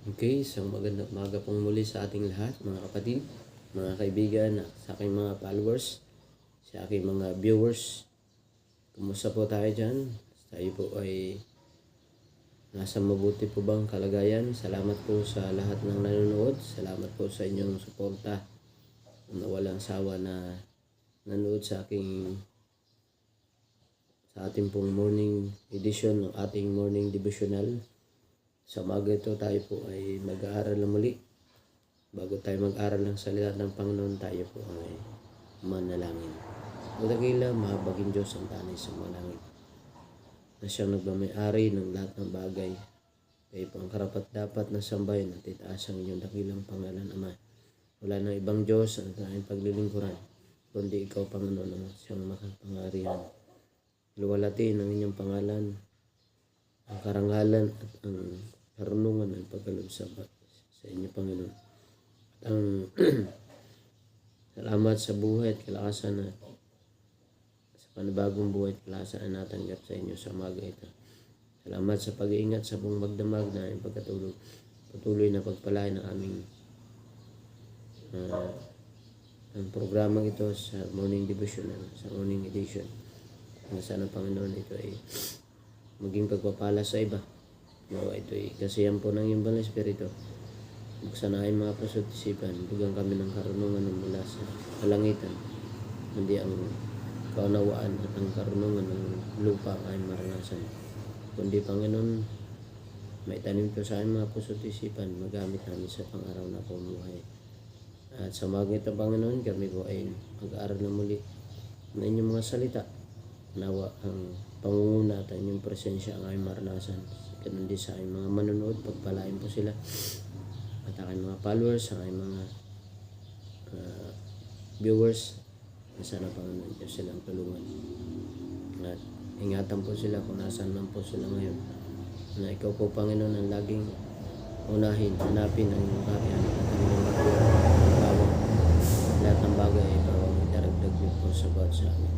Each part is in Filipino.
Okay, isang magandang umaga pong muli sa ating lahat, mga kapatid, mga kaibigan, sa aking mga followers, sa aking mga viewers. Kumusta po tayo dyan? Tayo po ay nasa mabuti po bang kalagayan? Salamat po sa lahat ng nanonood. Salamat po sa inyong suporta na walang sawa na nanonood sa ating pong morning edition ng ating morning devotional. Sa umaga ito tayo po ay mag-aaral na muli. Bago tayo mag-aaral ng salita ng Panginoon, tayo po ay manalangin. O dakila, mahabagin Diyos ang tanay sa mga langit, na siyang nagmamayari ng lahat ng bagay. Kayo po ang karapat dapat na sambahin at itaas ang inyong dakilang pangalan, Ama. Wala nang ibang Diyos ang tayong paglilingkuran, kundi ikaw, Panginoon, ang siyang makapangyarihan. Luwalhatiin ang inyong pangalan, ang karangalan at ang karunungan ng pagkaloob sa inyo, Panginoon. At ang salamat sa buhay at kalakasan na sa panibagong buhay at kalakasan na natanggap sa inyo sa umaga ito. Salamat sa pag-iingat sa buong magdamag na aming pagkatulog. Patuloy na pagpalain ng aming ang programang ito sa morning devotional, sa morning edition. Ang sana, Panginoon, ito ay maging pagpapala sa iba. Nawa ito ay kasiyahan po ng iyong banal na Espiritu. Magsanahin mga puso at isipan. Bigyan kami ng karunungan ng mula sa kalangitan. Hindi ang kaunawaan at ang karunungan ng lupa ang aming maranasan. Kundi, Panginoon, may tanim ko sa aming mga puso at isipan. Magamit namin sa pang-araw na pumuhay. At sa umaga ito, Panginoon, kami po ay mag-aaral na muli ng inyong mga salita. Nawa ang pangunguna at inyong presensya ang aming maranasan. Ganun din sa aming mga manonood, pagpalain po sila. At aking mga followers, ang aming mga viewers, na sana, Panginoon, Diyos silang tulungan. At ingatan po sila kung nasaan man po sila ngayon. Na ikaw po, Panginoon, ang laging unahin, hanapin ang iyong kariyan at ang iyong bawang. Lahat ng bagay ay bawang idaragdag niyo po sa bawat sa amin.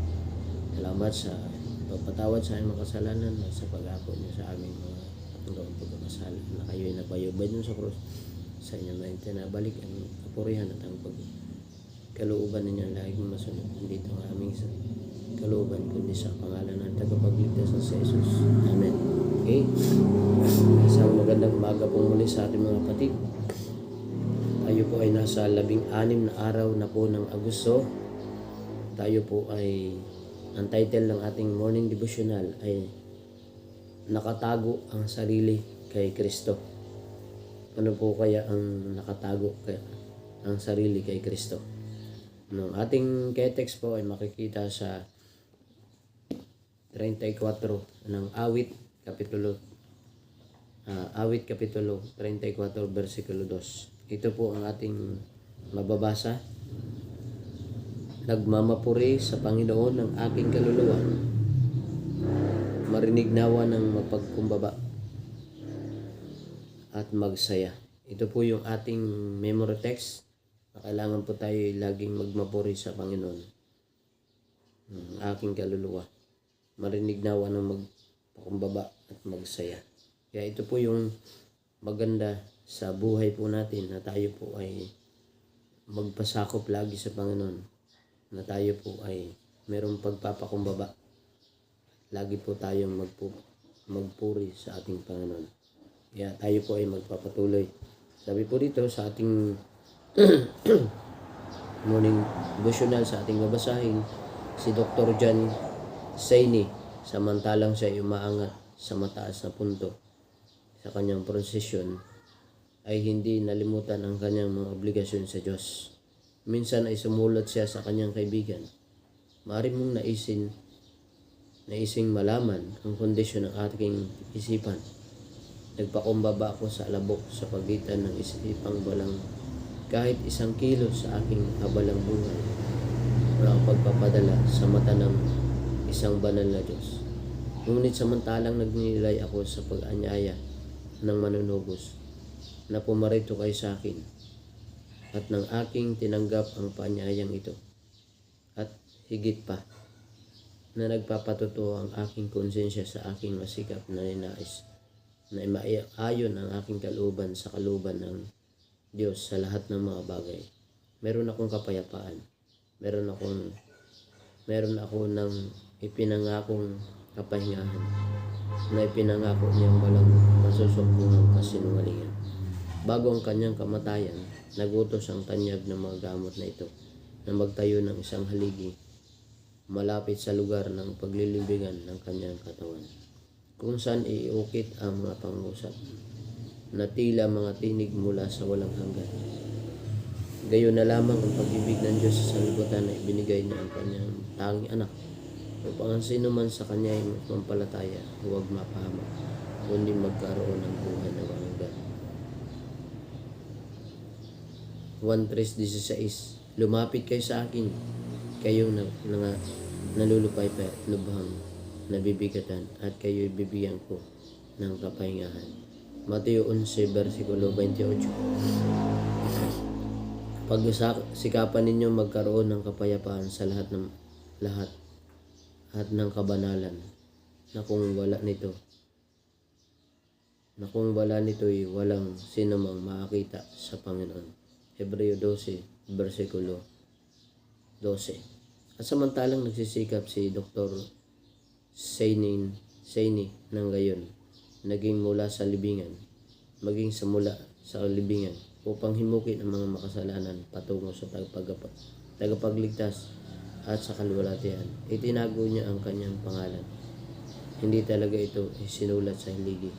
Salamat sa pagpatawad sa aming mga kasalanan at sa pag-ako niyo sa aming mga patunggang pagkakasala na kayo ay nabayubay niyo sa krus. Sa inyo na itinabalik ang kapurihan at ang pagkalooban ninyo laging masunod. Hindi ito ang aming kalooban kundi sa pangalan ng tagapagligtas na si Jesus. Amen. Okay? Isang magandang umaga po muli sa ating mga kapatid. Tayo po ay nasa 16 na araw na po ng Agosto. Tayo po ay, ang title ng ating morning devotional ay Nakatago ang Sarili kay Kristo. Ano po kaya ang nakatago ang sarili kay Kristo? Ang ating text po ay makikita sa 34 ng Awit Kapitulo 34 versikulo 2. Ito po ang ating mababasa. Nagmamapuri sa Panginoon ng aking kaluluwa. Marinig nawa ng mapagkumbaba at magsaya. Ito po yung ating memory text. Kailangan po tayo laging magmapuri sa Panginoon ng aking kaluluwa. Marinig nawa ng magpakumbaba at magsaya. Kaya ito po yung maganda sa buhay po natin, na tayo po ay magpasakop lagi sa Panginoon, na tayo po ay merong pagpapakumbaba. Lagi po tayong magpuri sa ating Panginoon. Kaya tayo po ay magpapatuloy. Sabi po dito sa ating morning devotional, sa ating babasahin, si Dr. John Saini, samantalang siya ay umaangat sa mataas na punto sa kanyang prosesyon, ay hindi nalimutan ang kanyang mga obligasyon sa Diyos. Minsan ay sumulat siya sa kanyang kaibigan, maaari mong naising malaman ang kondisyon ng ating isipan. Nagpakumbaba ako sa alabok sa pagitan ng isipang walang kahit 1 kilo sa aking habalang buhay. Walang pagpapadala sa mata ng isang banal na Diyos. Ngunit samantalang nagninilay ako sa pag-anyaya ng manunubos na pumarito kay sa akin, at ng aking tinanggap ang paanyayang ito, at higit pa na nagpapatotoo ang aking konsensya sa aking masikap na ninais na maiayon ang aking kalooban sa kalooban ng Diyos sa lahat ng mga bagay. Meron akong kapayapaan. Meron ako ng ipinangakong kapahingahan na ipinangako niyang walang masusumbungang kasinungalingan. Bago ang kanyang kamatayan, nagutos ang tanyag ng mga gamot na ito na magtayo ng isang haligi malapit sa lugar ng paglilibingan ng kanyang katawan, kung saan iukit ang mga pangusap na tila mga tinig mula sa walang hanggan. Gayon na lamang ang pag-ibig ng Diyos sa sanlibutan na ibinigay niya ang kanyang tanging anak upang ang sino man sa kanya ay mampalataya, huwag mapahamak, kundi magkaroon ng buhay na walang hanggan. 1:3-16 Lumapit kayo sa akin, kayong nalulupaypay at lubhang nabibigatan, at kayo'y bibigyan ko ng kapahingahan. Mateo 11:28 Pagsikapan ninyo magkaroon ng kapayapaan sa lahat at ng kabanalan, na kung wala nito'y walang sinumang makakita sa Panginoon. Hebreo 12:12 At samantalang nagsisikap si Dr. Saini ng gayon, naging mula sa libingan, maging mula sa libingan, upang himukin ang mga makasalanan patungo sa tagapagligtas at sa kaluwalhatian. Itinago niya ang kanyang pangalan. Hindi talaga ito isinulat sa haligi.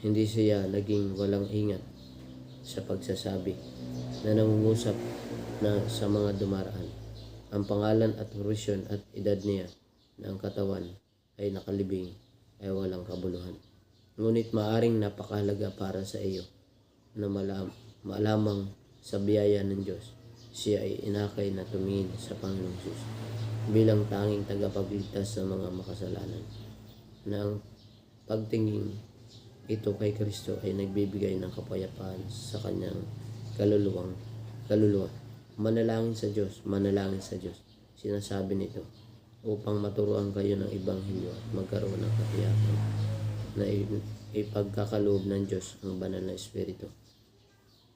Hindi siya naging walang ingat sa pagsasabi na nangungusap na sa mga dumaraan. Ang pangalan at orisyon at edad niya na ang katawan ay nakalibing ay walang kabuluhan. Ngunit maaring napakahalaga para sa iyo na malamang sa biyaya ng Diyos, siya ay inakay na tumingin sa Panginoong Jesus bilang tanging tagapagligtas ng mga makasalanan, na ang pagtingin ito kay Kristo ay nagbibigay ng kapayapaan sa kanyang kaluluwa. Manalangin sa Diyos. Sinasabi nito upang maturuan kayo ng Ebanghelyo at magkaroon ng katiyakan na ipagkakaloob ng Diyos ang banal na Espiritu,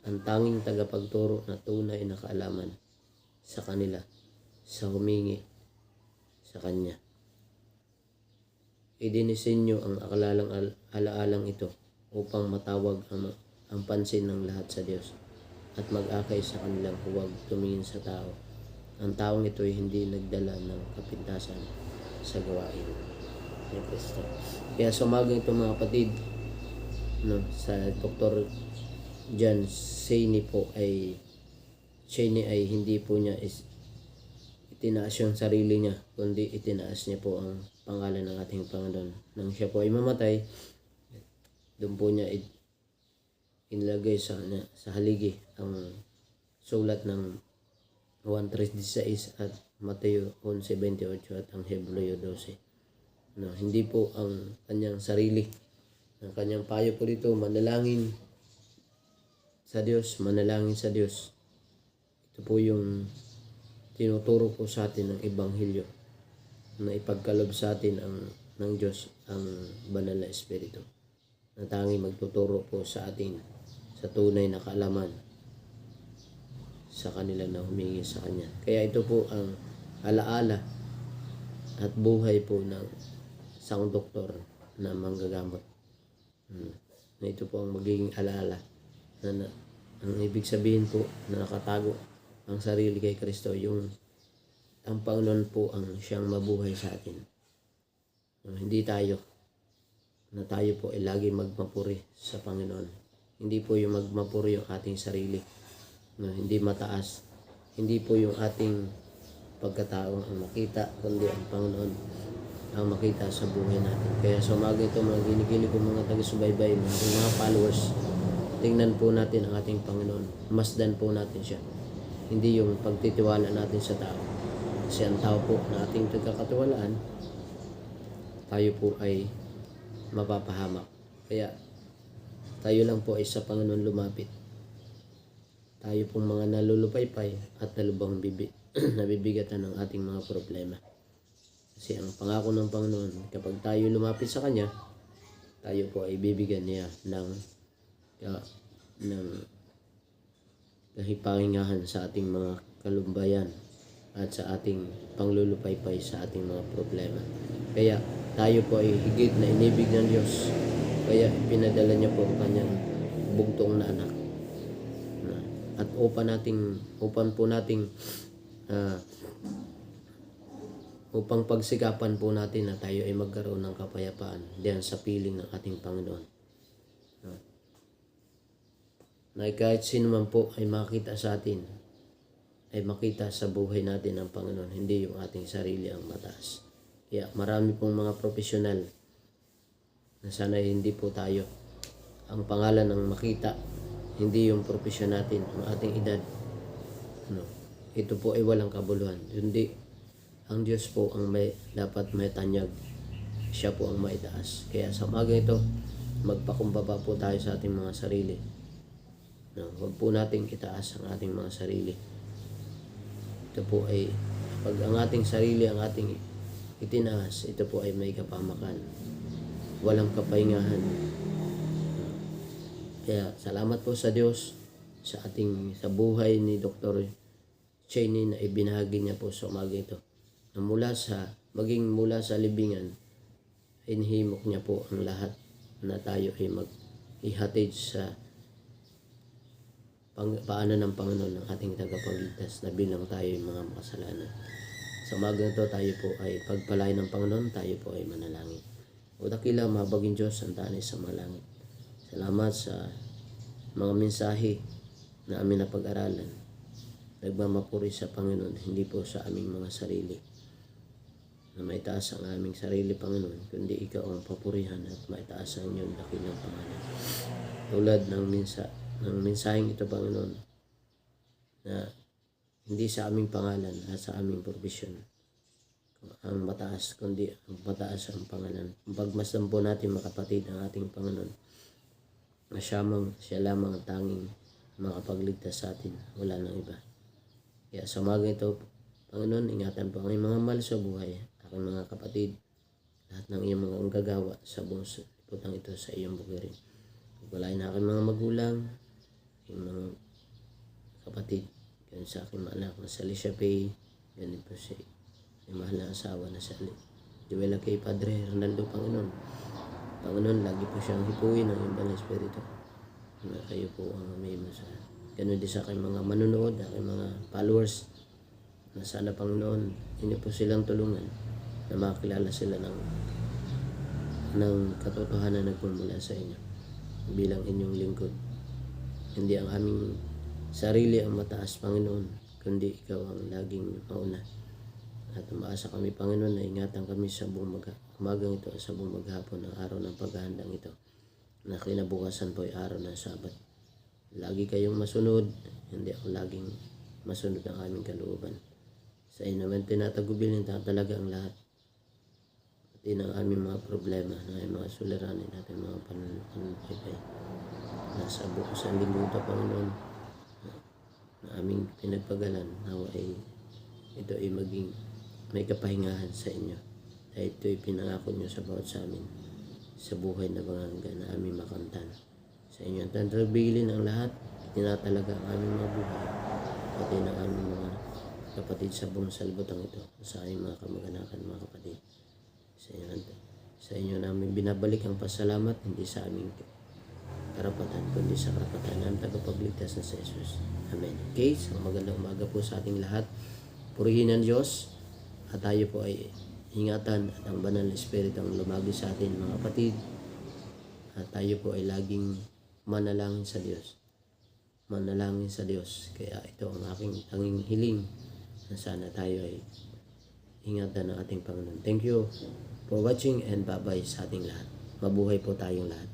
ang tanging tagapagturo na tunay na kaalaman sa kanila sa humingi sa Kanya. Idinisenyo ang alaalang ito upang matawag ang pansin ng lahat sa Diyos at mag-akay sa kanilang huwag tumingin sa tao. Ang taong ito ay hindi nagdala ng kapintasan sa gawain ni Kristo. Kaya sa umagang ito mga kapatid, sa Dr. John Saini ay hindi po niya itinaas yung sarili niya, kundi itinaas niya po ang pangalan ng ating Panginoon. Nang siya po ay mamatay, doon po niya inilagay sa haligi ang sulat ng 1:3-16 at Mateo 11:28 at ang Hebreo 12. Hindi po ang kanyang sarili. Ang kanyang payo po dito, manalangin sa Diyos. Ito po yung tinuturo po sa atin ng Ebanghelyo, na ipagkaloob sa atin ng Diyos ang banal na Espiritu, na tanging magtuturo po sa atin sa tunay na kaalaman sa kanila na humingi sa Kanya. Kaya ito po ang alaala at buhay po ng isang doktor na manggagamot. Na ito po ang magiging alaala na ang ibig sabihin po na nakatago ang sarili kay Kristo, ang Panginoon po ang siyang mabuhay sa atin. Hindi tayo po ay lagi magmapuri sa Panginoon. Hindi po yung magmapuri yung ating sarili, hindi mataas. Hindi po yung ating pagkatao ang makita, kundi ang Panginoon ang makita sa buhay natin. Kaya sa umaga ito, mga ginigilig ko mga taga-subaybay, mga followers, tingnan po natin ang ating Panginoon. Masdan po natin siya. Hindi yung pagtitiwala natin sa tao. Kasi ang tao po na ating pagkakatiwalaan, tayo po ay mapapahamak. Kaya tayo lang po ay sa Panginoon lumapit. Tayo pong mga nalulupaypay at nalubang nabibigatan ng ating mga problema. Kasi ang pangako ng Panginoon, kapag tayo lumapit sa Kanya, tayo po ay bibigyan niya ng kahipangahan sa ating mga kalumbayan at sa ating panglulupaypay sa ating mga problema. Kaya tayo po ay higit na inibig ng Diyos. Kaya pinadala niya po ang kanyang bugtong na anak. At upang pagsikapan po natin na tayo ay magkaroon ng kapayapaan diyan sa piling ng ating Panginoon. Na kahit sino man po ay makita sa atin, ay makita sa buhay natin ang Panginoon, hindi yung ating sarili ang mataas. Kaya marami pong mga profesional na sana hindi po tayo ang pangalan ng makita, hindi yung profesyon natin, ang ating edad. Ito po ay walang kabuluhan. Hindi, ang Diyos po ang dapat may tanyag. Siya po ang maitaas. Kaya sa umaga ito, magpakumbaba po tayo sa ating mga sarili. Huwag po nating itaas ang ating mga sarili. Ito po ay, pag ang ating sarili, ang ating itinaas, ito po ay may kapamakan. Walang kapahingahan. Kaya salamat po sa Diyos sa buhay ni Dr. Cheney na ibinahagi niya po sa umaga ito. Na mula sa libingan, inihimok niya po ang lahat na tayo ay ihatid sa paano ng Panginoon ng ating tagapagligtas na bilang tayo ay mga makasalanan. Sa umaga ito tayo po ay pagpalain ng Panginoon, tayo po ay manalangin. O dakila, mabaging Diyos, ang tanay sa malangit. Salamat sa mga mensahe na amin na pag-aralan. Nagmamapuri sa Panginoon, hindi po sa aming mga sarili. Na maitaas ang aming sarili, Panginoon, kundi ikaw ang papurihan at maitaas ang iyong dakilang pangalan. Tulad ng mensaheng ito, Panginoon, na hindi sa aming pangalan at sa aming provision ang mataas, kundi ang mataas ang pangalan. Ang pagmasdan po natin, mga kapatid, ang ating Panginoon, na siya lamang ang tanging makapagligtas sa atin, wala nang iba. Kaya sa umaga ito, Panginoon, ingatan po ang iyong mga mahal sa buhay, aking mga kapatid, lahat ng iyong mga anggagawa sa buong putang ito sa iyong bukirin. Pagpalain na aking mga magulang, aking mga kapatid, ganun sa aking mga anak na sa Alicia Pay, ganun po siya, yung mahal na asawa na sa Joella kay Padre Ronaldo, Panginoon, lagi po siyang hipuin ng iyong Banal Espiritu. Na kayo po ang may masahan. Ganun din sa aking mga manunood, aking mga followers, na sana, Panginoon, inyo po silang tulungan na makakilala sila ng katotohanan na nagmumula sa inyo bilang inyong lingkod. Hindi ang aming sarili ang mataas, Panginoon, kundi ikaw ang laging mauna. At umaasa kami, Panginoon, na ingatan kami sa buong umagang ito, sa buong maghapon ng araw ng paghahandang ito, na kinabukasan po ay araw ng Sabat. Lagi kayong masunod, hindi ako laging masunod ang aming kalooban. Sa inyo naman tinatagubilin talaga ang lahat. Pati ng aming mga problema, ng aming mga suliranin, natin mga panunupay. Nasa bukusan linggo ito, Panginoon, na aming pinagpagalan, nawa ay ito ay maging may kapahingahan sa inyo. Dahil ito ay pinangako nyo sa bawat sa amin, sa buhay na bangangga na aming makamtan. Sa inyo ang tantrabilin ang lahat, tinatalaga ang aming mga buhay, pati ng aming mga kapatid sa buong salbutang ito, sa aming mga kamag-anakan, mga kapatid. Sa inyo namin binabalik ang pasalamat, hindi sa aming karapatan, kundi sa karapatan ng tagapagligtas na sa Jesus. Amen. Okay, so magandang umaga po sa ating lahat. Purihin ang Diyos at tayo po ay ingatan at ang Banal na Espiritu ang lumagi sa atin, mga kapatid. At tayo po ay laging manalangin sa Diyos. Manalangin sa Diyos. Kaya ito ang aking tanging hiling na sana tayo ay ingatan ng ating Panginoon. Thank you for watching and bye-bye sa ating lahat. Mabuhay po tayong lahat.